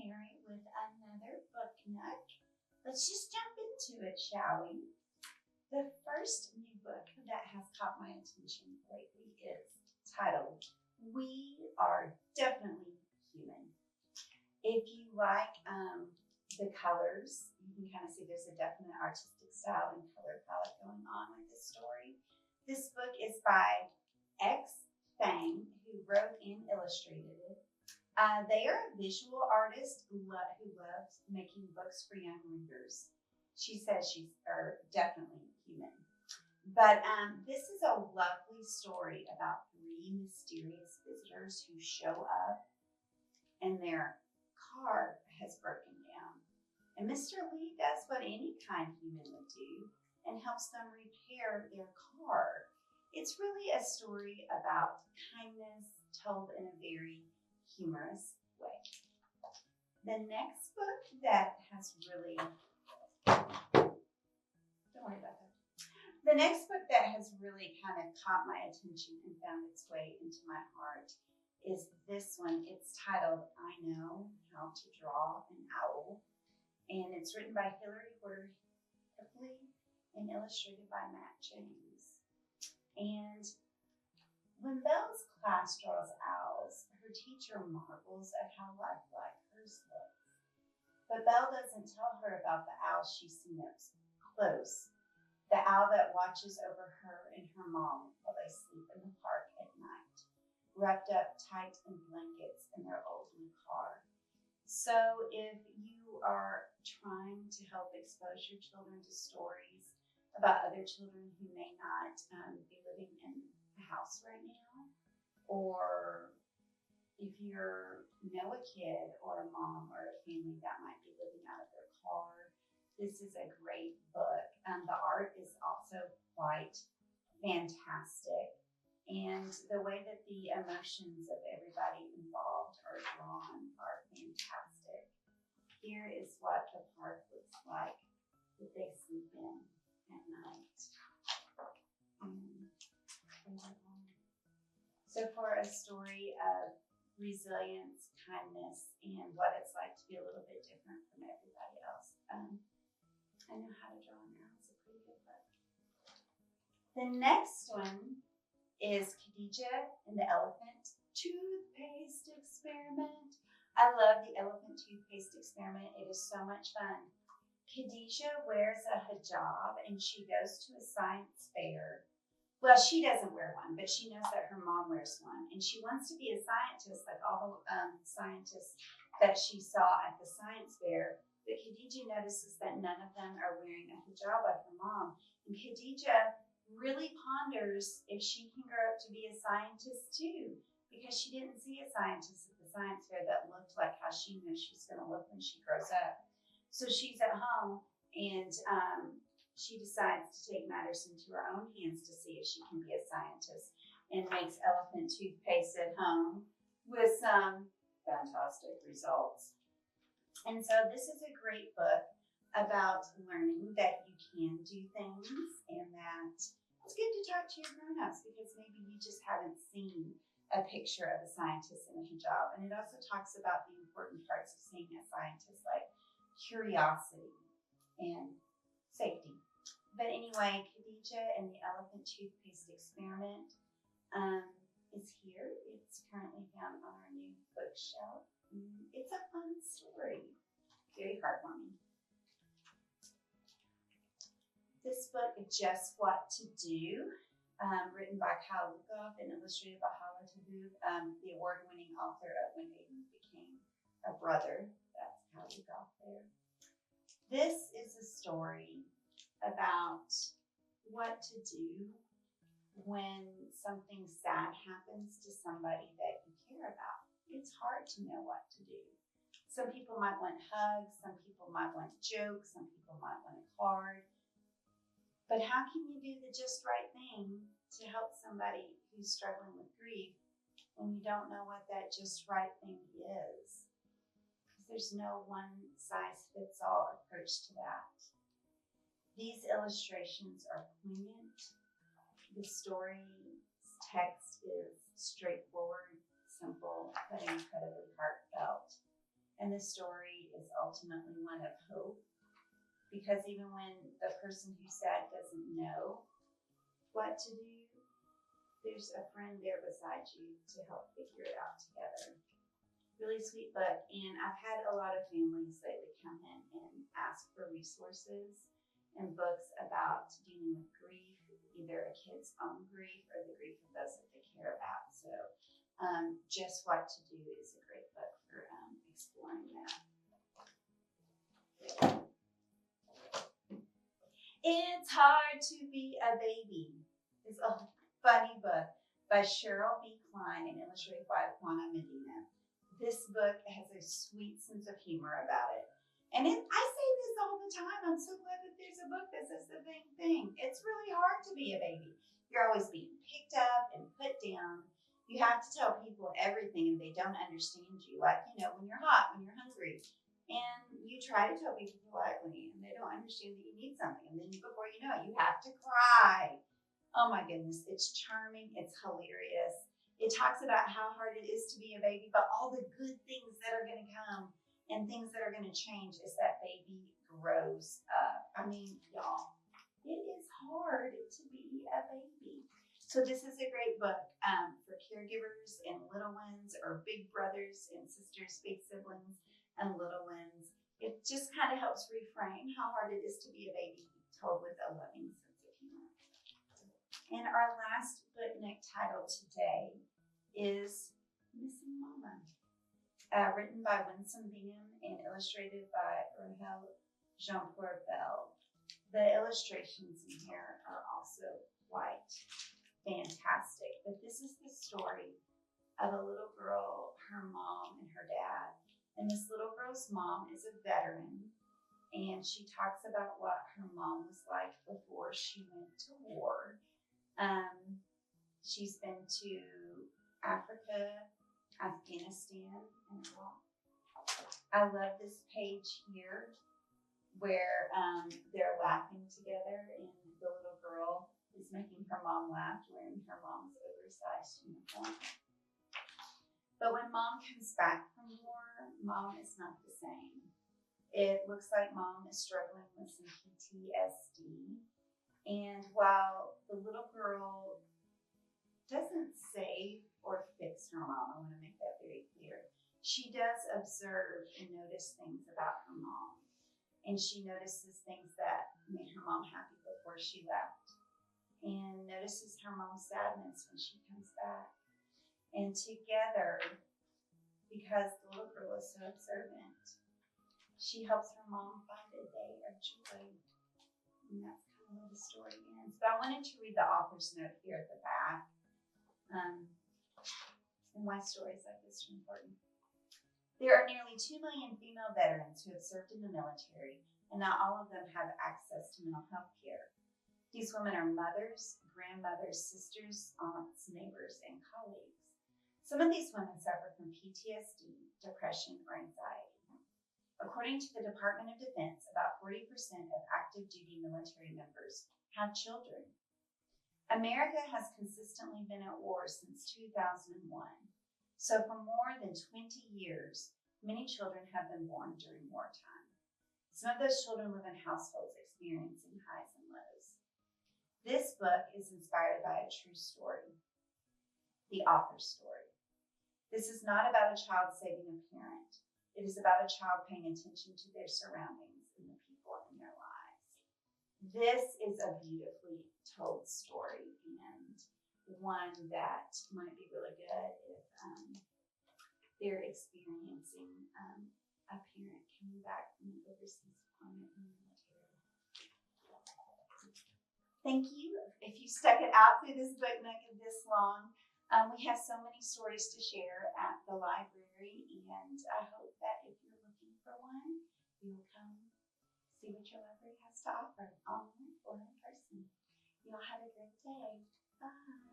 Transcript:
Mary with another book nook. Let's just jump into it, shall we? The first new book that has caught my attention lately is titled, We Are Definitely Human. If you like the colors, you can kind of see there's a definite artistic style and color palette going on with this story. This book is by X Fang, who wrote and illustrated it. They are a visual artist who loves making books for young readers. She says she's definitely human. But this is a lovely story about three mysterious visitors who show up and their car has broken down. And Mr. Lee does what any kind human would do and helps them repair their car. It's really a story about kindness told in a very humorous way. The next book that has really, don't worry about that. The next book that has really kind of caught my attention and found its way into my heart is this one. It's titled, I Know How to Draw an Owl. And it's written by Hillary Porter Hipley and illustrated by Matt James. And when Belle's class draws owls, her teacher marvels at how lifelike hers looks. But Belle doesn't tell her about the owl she's seen up close, the owl that watches over her and her mom while they sleep in the park at night, wrapped up tight in blankets in their old new car. So if you are trying to help expose your children to stories about other children who may not be living in the house right now, or if you know a kid or a mom or a family that might be living out of their car, this is a great book. The art is also quite fantastic. And the way that the emotions of everybody involved are drawn are fantastic. Here is what the park looks like that they sleep in at night. So for a story of resilience, kindness, and what it's like to be a little bit different from everybody else, I Know How to Draw an Owl is a pretty good book. The next one is Khadijah and the Elephant Toothpaste Experiment. I love the Elephant Toothpaste Experiment. It is so much fun. Khadijah wears a hijab and she goes to a science fair. Well, she doesn't wear one, but she knows that her mom wears one. And she wants to be a scientist like all the scientists that she saw at the science fair. But Khadijah notices that none of them are wearing a hijab like her mom. And Khadijah really ponders if she can grow up to be a scientist too, because she didn't see a scientist at the science fair that looked like how she knows she's going to look when she grows up. So she's at home and she decides to take matters into her own hands to see if she can be a scientist, and makes elephant toothpaste at home with some fantastic results. And so this is a great book about learning that you can do things, and that it's good to talk to your grown-ups because maybe you just haven't seen a picture of a scientist in a hijab. And it also talks about the important parts of seeing a scientist, like curiosity and safety. But anyway, Khadijah and the Elephant Toothpaste Experiment is here. It's currently found on our new bookshelf. It's a fun story, very heartwarming. This book, Just What to Do, written by Kyle Lukoff and illustrated by Hala Tahoub, the award-winning author of When Aiden Became a Brother. That's Kyle Lukoff there. This is a story about what to do when something sad happens to somebody that you care about. It's hard to know what to do. Some people might want hugs, some people might want jokes, some people might want a card. But how can you do the just right thing to help somebody who's struggling with grief when you don't know what that just right thing is? Because there's no one-size-fits-all approach to that. These illustrations are poignant. The story's text is straightforward, simple, but incredibly heartfelt. And And the story is ultimately one of hope, because even when the person who's sad doesn't know what to do, there's a friend there beside you to help figure it out together. Really sweet book. And I've had a lot of families lately come in and ask for resources and books about dealing with grief, either a kid's own grief or the grief of those that they care about. So Just What to Do is a great book for exploring that. It's Hard to Be a Baby is a funny book by Cheryl B. Klein and illustrated by Juana Medina. This book has a sweet sense of humor about it. And I say this all the time. I'm so glad that there's a book that says the same thing. It's really hard to be a baby. You're always being picked up and put down. You have to tell people everything and they don't understand you. Like, when you're hot, when you're hungry. And you try to tell people politely and they don't understand that you need something. And then before you know it, you have to cry. Oh my goodness, it's charming, it's hilarious. It talks about how hard it is to be a baby, but all the good things that are gonna come and things that are gonna change as that baby grows up. I mean, y'all, it is hard to be a baby. So this is a great book for caregivers and little ones, or big brothers and sisters, big siblings and little ones. It just kind of helps reframe how hard it is to be a baby, told with a loving sense of humor. And our last booknick title today is Missing Mama, written by Winsome Bingham and illustrated by Rahel Jean-Pierre. The illustrations in here are also quite fantastic. But this is the story of a little girl, her mom, and her dad. And this little girl's mom is a veteran, and she talks about what her mom was like before she went to war. She's been to Africa, Afghanistan, and Iraq. I love this page here where they're laughing together, and the little girl is making her mom laugh wearing her mom's oversized uniform. But when mom comes back from war, mom is not the same. It looks like mom is struggling with some PTSD. And while the little girl doesn't save or fix her mom, I want to make that very clear, she does observe and notice things about her mom. And she notices things that made her mom happy before she left, and notices her mom's sadness when she comes back. And together, because the little girl is so observant, she helps her mom find a day of joy. And that's kind of where the story ends. But I wanted to read the author's note here at the back, and why stories like this are important. There are nearly 2 million female veterans who have served in the military, and not all of them have access to mental health care. These women are mothers, grandmothers, sisters, aunts, neighbors, and colleagues. Some of these women suffer from PTSD, depression, or anxiety. According to the Department of Defense, about 40% of active duty military members have children. America has consistently been at war since 2001. So for more than 20 years, many children have been born during wartime. Some of those children live in households experiencing highs and lows. This book is inspired by a true story, the author's story. This is not about a child saving a parent. It is about a child paying attention to their surroundings and the people in their lives. This is a beautifully told story, and one that might be really good if they're experiencing a parent coming back from an overseas deployment in the military. Thank you if you stuck it out through this booknook this long. We have so many stories to share at the library, and I hope that if you're looking for one, you will come see what your library has to offer online or in person. Y'all have a great day. Bye.